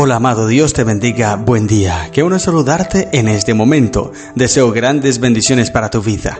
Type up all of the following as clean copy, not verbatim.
Hola amado, Dios te bendiga, buen día. Qué bueno saludarte en este momento. Deseo grandes bendiciones para tu vida.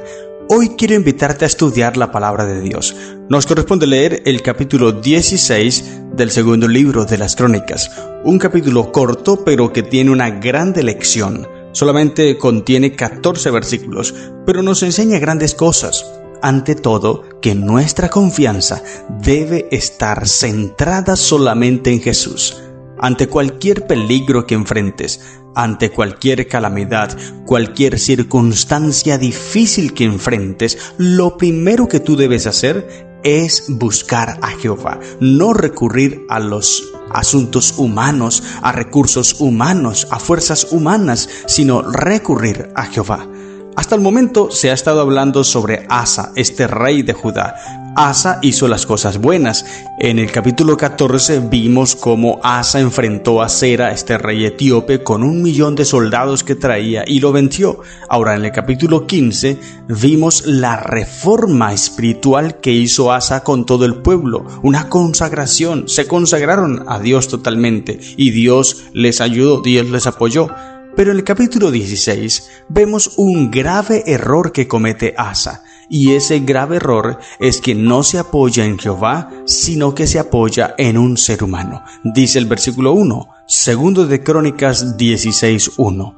Hoy quiero invitarte a estudiar la palabra de Dios. Nos corresponde leer el capítulo 16 del segundo libro de las Crónicas. Un capítulo corto pero que tiene una grande lección. Solamente contiene 14 versículos, pero nos enseña grandes cosas. Ante todo, que nuestra confianza debe estar centrada solamente en Jesús. Ante cualquier peligro que enfrentes, ante cualquier calamidad, cualquier circunstancia difícil que enfrentes, lo primero que tú debes hacer es buscar a Jehová, no recurrir a los asuntos humanos, a recursos humanos, a fuerzas humanas, sino recurrir a Jehová. Hasta el momento se ha estado hablando sobre Asa, este rey de Judá. Asa hizo las cosas buenas. En el capítulo 14 vimos cómo Asa enfrentó a Sera, este rey etíope, con 1,000,000 de soldados que traía y lo venció. Ahora en el capítulo 15 vimos la reforma espiritual que hizo Asa con todo el pueblo. Una consagración. Se consagraron a Dios totalmente y Dios les ayudó, Dios les apoyó. Pero en el capítulo 16 vemos un grave error que comete Asa, y ese grave error es que no se apoya en Jehová, sino que se apoya en un ser humano. Dice el versículo 1, segundo de Crónicas 16:1.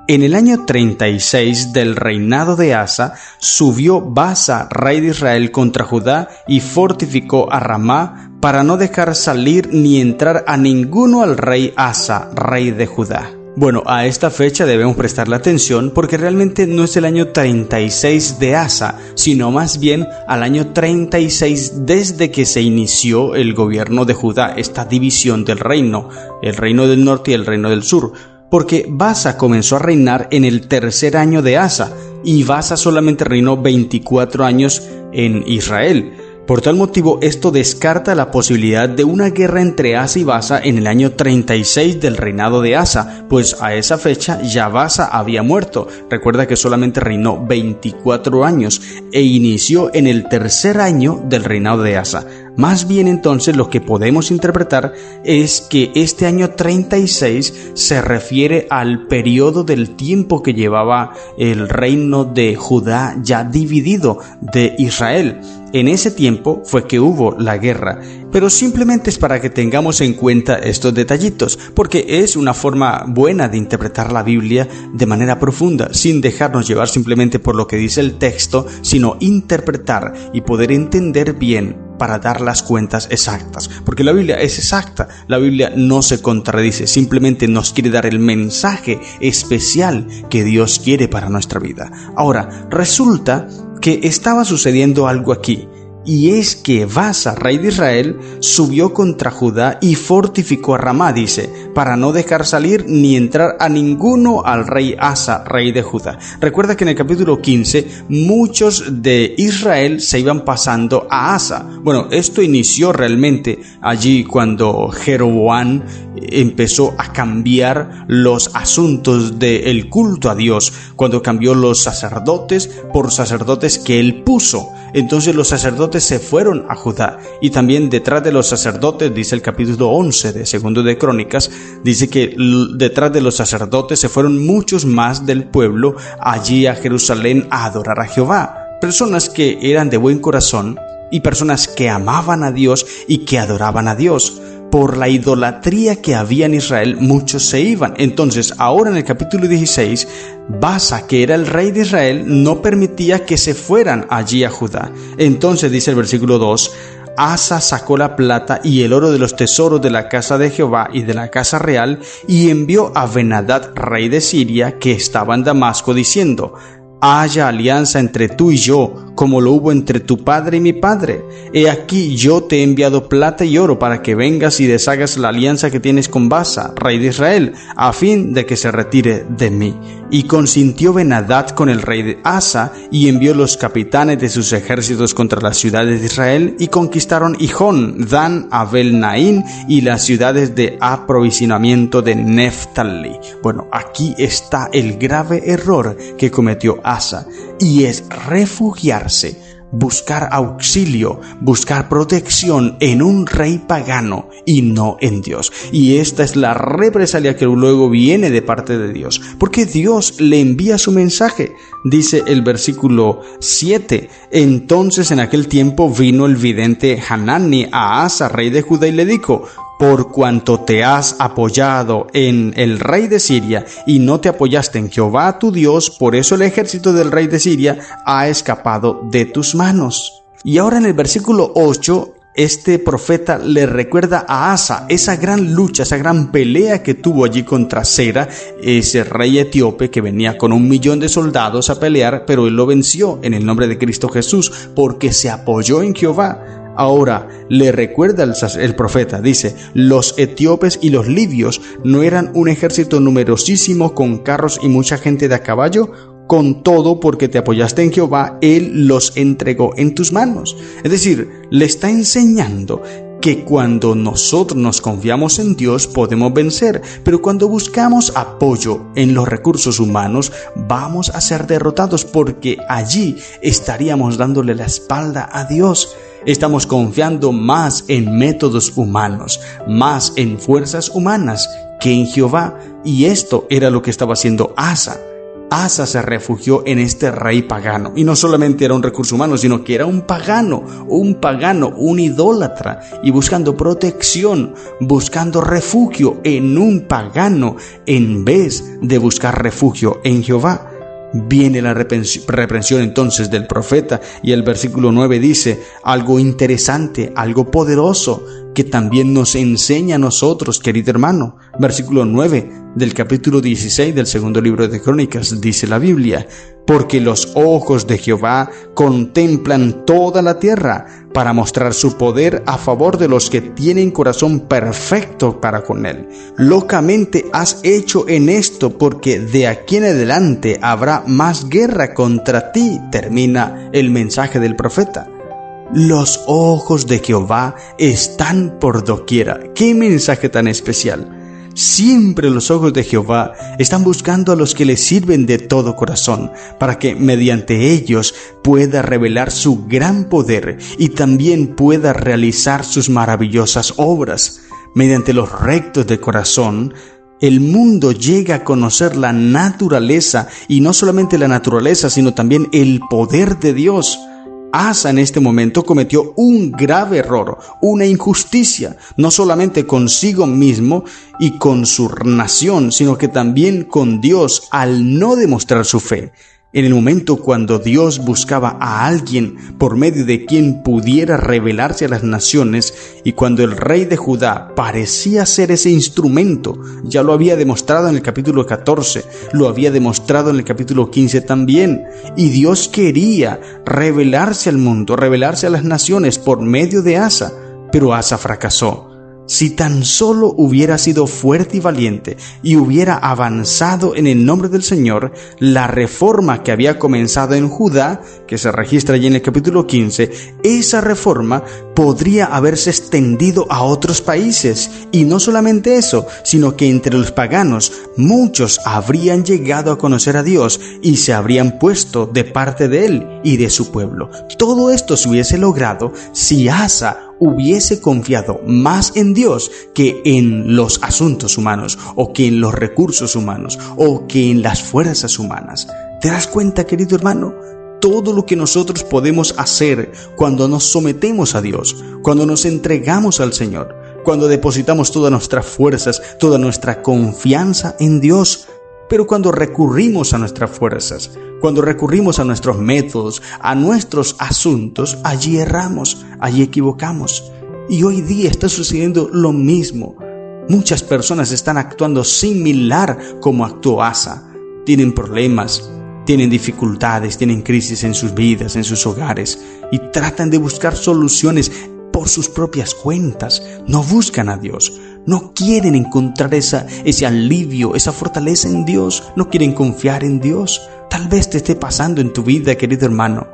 En el año 36 del reinado de Asa, subió Baasa, rey de Israel, contra Judá y fortificó a Ramá para no dejar salir ni entrar a ninguno al rey Asa, rey de Judá. Bueno, a esta fecha debemos prestarle atención porque realmente no es el año 36 de Asa, sino más bien al año 36 desde que se inició el gobierno de Judá, esta división del reino, el reino del norte y el reino del sur. Porque Baasa comenzó a reinar en el tercer año de Asa y Baasa solamente reinó 24 años en Israel. Por tal motivo, esto descarta la posibilidad de una guerra entre Asa y Baasa en el año 36 del reinado de Asa, pues a esa fecha ya Baasa había muerto. Recuerda que solamente reinó 24 años e inició en el tercer año del reinado de Asa. Más bien entonces lo que podemos interpretar es que este año 36 se refiere al periodo del tiempo que llevaba el reino de Judá ya dividido de Israel. En ese tiempo fue que hubo la guerra, pero simplemente es para que tengamos en cuenta estos detallitos, porque es una forma buena de interpretar la Biblia de manera profunda, sin dejarnos llevar simplemente por lo que dice el texto, sino interpretar y poder entender bien para dar las cuentas exactas, porque la Biblia es exacta, la Biblia no se contradice, simplemente nos quiere dar el mensaje especial que Dios quiere para nuestra vida. Ahora, resulta que estaba sucediendo algo aquí, y es que Baasa, rey de Israel, subió contra Judá y fortificó a Ramá, dice, para no dejar salir ni entrar a ninguno al rey Asa, rey de Judá. Recuerda que en el capítulo 15 muchos de Israel se iban pasando a Asa. Bueno, esto inició realmente allí cuando Jeroboam empezó a cambiar los asuntos del culto a Dios, cuando cambió los sacerdotes por sacerdotes que él puso. Entonces los sacerdotes se fueron a Judá, y también detrás de los sacerdotes, dice el capítulo 11 de segundo de Crónicas, dice que detrás de los sacerdotes se fueron muchos más del pueblo allí a Jerusalén a adorar a Jehová. Personas que eran de buen corazón y personas que amaban a Dios y que adoraban a Dios. Por la idolatría que había en Israel, muchos se iban. Entonces, ahora en el capítulo 16, Baasa, que era el rey de Israel, no permitía que se fueran allí a Judá. Entonces, dice el versículo 2, Asa sacó la plata y el oro de los tesoros de la casa de Jehová y de la casa real, y envió a Ben-Hadad, rey de Siria, que estaba en Damasco, diciendo: haya alianza entre tú y yo, como lo hubo entre tu padre y mi padre. He aquí yo te he enviado plata y oro para que vengas y deshagas la alianza que tienes con Baasa, rey de Israel, a fin de que se retire de mí. Y consintió Ben-Hadad con el rey de Asa, y envió los capitanes de sus ejércitos contra las ciudades de Israel, y conquistaron Hijón, Dan, Abel-Naín y las ciudades de aprovisionamiento de Neftalí. Bueno, aquí está el grave error que cometió Asa, y es refugiarse buscar auxilio, buscar protección en un rey pagano y no en Dios. Y esta es la represalia que luego viene de parte de Dios, porque Dios le envía su mensaje. Dice el versículo 7: entonces en aquel tiempo vino el vidente Hanani a Asa, rey de Judá, y le dijo: por cuanto te has apoyado en el rey de Siria y no te apoyaste en Jehová tu Dios, por eso el ejército del rey de Siria ha escapado de tus manos. Y ahora en el versículo 8, este profeta le recuerda a Asa esa gran lucha, esa gran pelea que tuvo allí contra Sera, ese rey etíope que venía con 1,000,000 de soldados a pelear, pero él lo venció en el nombre de Cristo Jesús porque se apoyó en Jehová. Ahora le recuerda el profeta, dice: los etíopes y los libios no eran un ejército numerosísimo con carros y mucha gente de a caballo. Con todo, porque te apoyaste en Jehová, Él los entregó en tus manos. Es decir, le está enseñando que cuando nosotros nos confiamos en Dios podemos vencer, pero cuando buscamos apoyo en los recursos humanos vamos a ser derrotados, porque allí estaríamos dándole la espalda a Dios. Estamos confiando más en métodos humanos, más en fuerzas humanas que en Jehová, y esto era lo que estaba haciendo Asa. Asa se refugió en este rey pagano, y no solamente era un recurso humano, sino que era un pagano, un idólatra, y buscando protección, buscando refugio en un pagano, en vez de buscar refugio en Jehová. Viene la reprensión entonces del profeta, y el versículo 9 dice algo interesante, algo poderoso, que también nos enseña a nosotros, querido hermano. Versículo 9 del capítulo 16 del segundo libro de Crónicas, dice la Biblia: porque los ojos de Jehová contemplan toda la tierra para mostrar su poder a favor de los que tienen corazón perfecto para con él. Locamente has hecho en esto, porque de aquí en adelante habrá más guerra contra ti. Termina el mensaje del profeta. Los ojos de Jehová están por doquiera. ¡Qué mensaje tan especial! Siempre los ojos de Jehová están buscando a los que le sirven de todo corazón, para que mediante ellos pueda revelar su gran poder y también pueda realizar sus maravillosas obras. Mediante los rectos de corazón, el mundo llega a conocer la naturaleza, y no solamente la naturaleza, sino también el poder de Dios. Asa en este momento cometió un grave error, una injusticia, no solamente consigo mismo y con su nación, sino que también con Dios, al no demostrar su fe. En el momento cuando Dios buscaba a alguien por medio de quien pudiera revelarse a las naciones, y cuando el rey de Judá parecía ser ese instrumento, ya lo había demostrado en el capítulo 14, lo había demostrado en el capítulo 15 también, y Dios quería revelarse al mundo, revelarse a las naciones por medio de Asa, pero Asa fracasó. Si tan solo hubiera sido fuerte y valiente y hubiera avanzado en el nombre del Señor, la reforma que había comenzado en Judá, que se registra allí en el capítulo 15, esa reforma podría haberse extendido a otros países. Y no solamente eso, sino que entre los paganos muchos habrían llegado a conocer a Dios y se habrían puesto de parte de Él y de su pueblo. Todo esto se hubiese logrado si Asa hubiese confiado más en Dios que en los asuntos humanos, o que en los recursos humanos, o que en las fuerzas humanas. ¿Te das cuenta, querido hermano? Todo lo que nosotros podemos hacer cuando nos sometemos a Dios, cuando nos entregamos al Señor, cuando depositamos todas nuestras fuerzas, toda nuestra confianza en Dios. Pero cuando recurrimos a nuestras fuerzas, cuando recurrimos a nuestros métodos, a nuestros asuntos, allí erramos, allí equivocamos. Y hoy día está sucediendo lo mismo. Muchas personas están actuando similar como actuó Asa. Tienen problemas, tienen dificultades, tienen crisis en sus vidas, en sus hogares, y tratan de buscar soluciones por sus propias cuentas. No buscan a Dios, no quieren encontrar ese alivio, esa fortaleza en Dios, no quieren confiar en Dios. Tal vez te esté pasando en tu vida, querido hermano.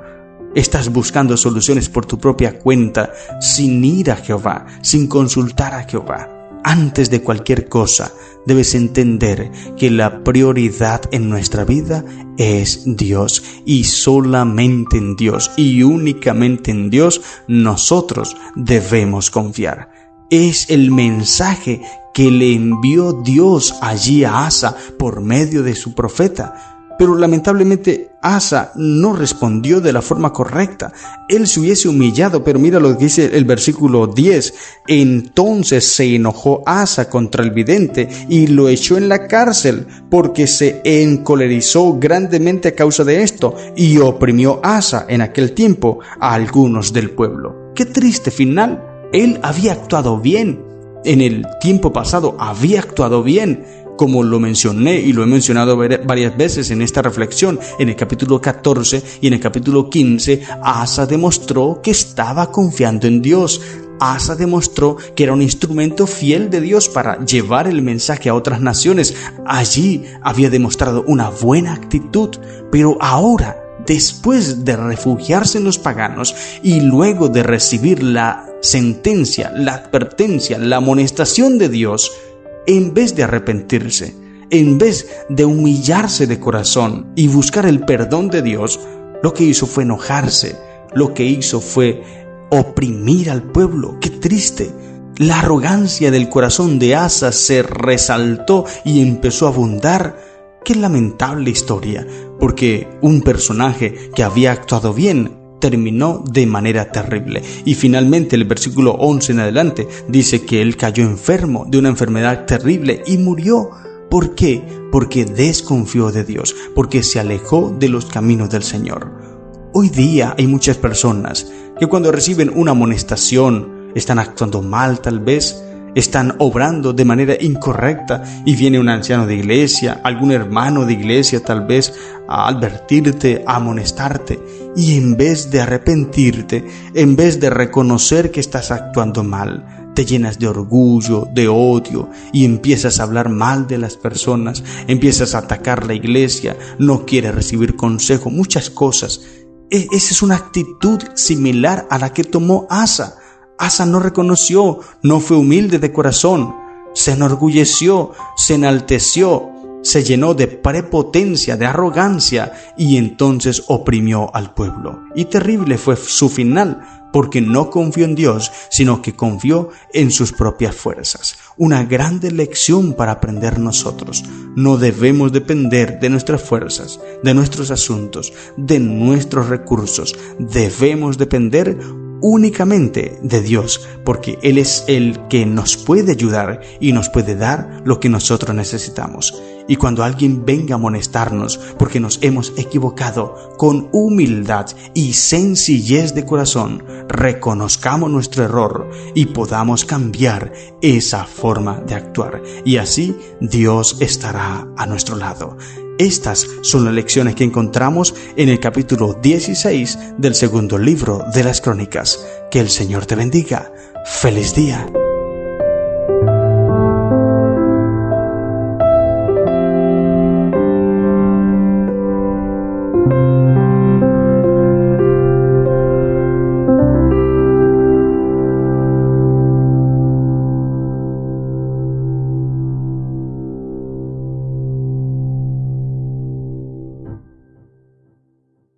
Estás buscando soluciones por tu propia cuenta, sin ir a Jehová, sin consultar a Jehová. antes de cualquier cosa, debes entender que la prioridad en nuestra vida es Dios, y solamente en Dios y únicamente en Dios nosotros debemos confiar. Es el mensaje que le envió Dios allí a Asa por medio de su profeta. Pero lamentablemente Asa no respondió de la forma correcta. Él se hubiese humillado, pero mira lo que dice el versículo 10. Entonces se enojó Asa contra el vidente y lo echó en la cárcel, porque se encolerizó grandemente a causa de esto, y oprimió Asa en aquel tiempo a algunos del pueblo. ¡Qué triste final! Él había actuado bien. En el tiempo pasado había actuado bien. Como lo mencioné y lo he mencionado varias veces en esta reflexión, en el capítulo 14 y en el capítulo 15, Asa demostró que estaba confiando en Dios. Asa demostró que era un instrumento fiel de Dios para llevar el mensaje a otras naciones. Allí había demostrado una buena actitud, pero ahora, después de refugiarse en los paganos y luego de recibir la sentencia, la advertencia, la amonestación de Dios, en vez de arrepentirse, en vez de humillarse de corazón y buscar el perdón de Dios, lo que hizo fue enojarse, lo que hizo fue oprimir al pueblo. ¡Qué triste! La arrogancia del corazón de Asa se resaltó y empezó a abundar. ¡Qué lamentable historia! Porque un personaje que había actuado bien terminó de manera terrible. Y finalmente el versículo 11 en adelante dice que él cayó enfermo de una enfermedad terrible y murió. ¿Por qué? Porque desconfió de Dios, porque se alejó de los caminos del Señor. Hoy día hay muchas personas que cuando reciben una amonestación están actuando mal, tal vez están obrando de manera incorrecta, y viene un anciano de iglesia, algún hermano de iglesia tal vez a advertirte, a amonestarte, y en vez de arrepentirte, en vez de reconocer que estás actuando mal, te llenas de orgullo, de odio, y empiezas a hablar mal de las personas, empiezas a atacar la iglesia, no quieres recibir consejo, muchas cosas. Esa es una actitud similar a la que tomó Asa. Asa no reconoció, no fue humilde de corazón, se enorgulleció, se enalteció, se llenó de prepotencia, de arrogancia, y entonces oprimió al pueblo. Y terrible fue su final, porque no confió en Dios, sino que confió en sus propias fuerzas. Una grande lección para aprender nosotros. No debemos depender de nuestras fuerzas, de nuestros asuntos, de nuestros recursos. Debemos depender únicamente de Dios, porque Él es el que nos puede ayudar y nos puede dar lo que nosotros necesitamos. Y cuando alguien venga a amonestarnos porque nos hemos equivocado, con humildad y sencillez de corazón, reconozcamos nuestro error y podamos cambiar esa forma de actuar. Y así Dios estará a nuestro lado. Estas son las lecciones que encontramos en el capítulo 16 del segundo libro de las Crónicas. Que el Señor te bendiga. ¡Feliz día!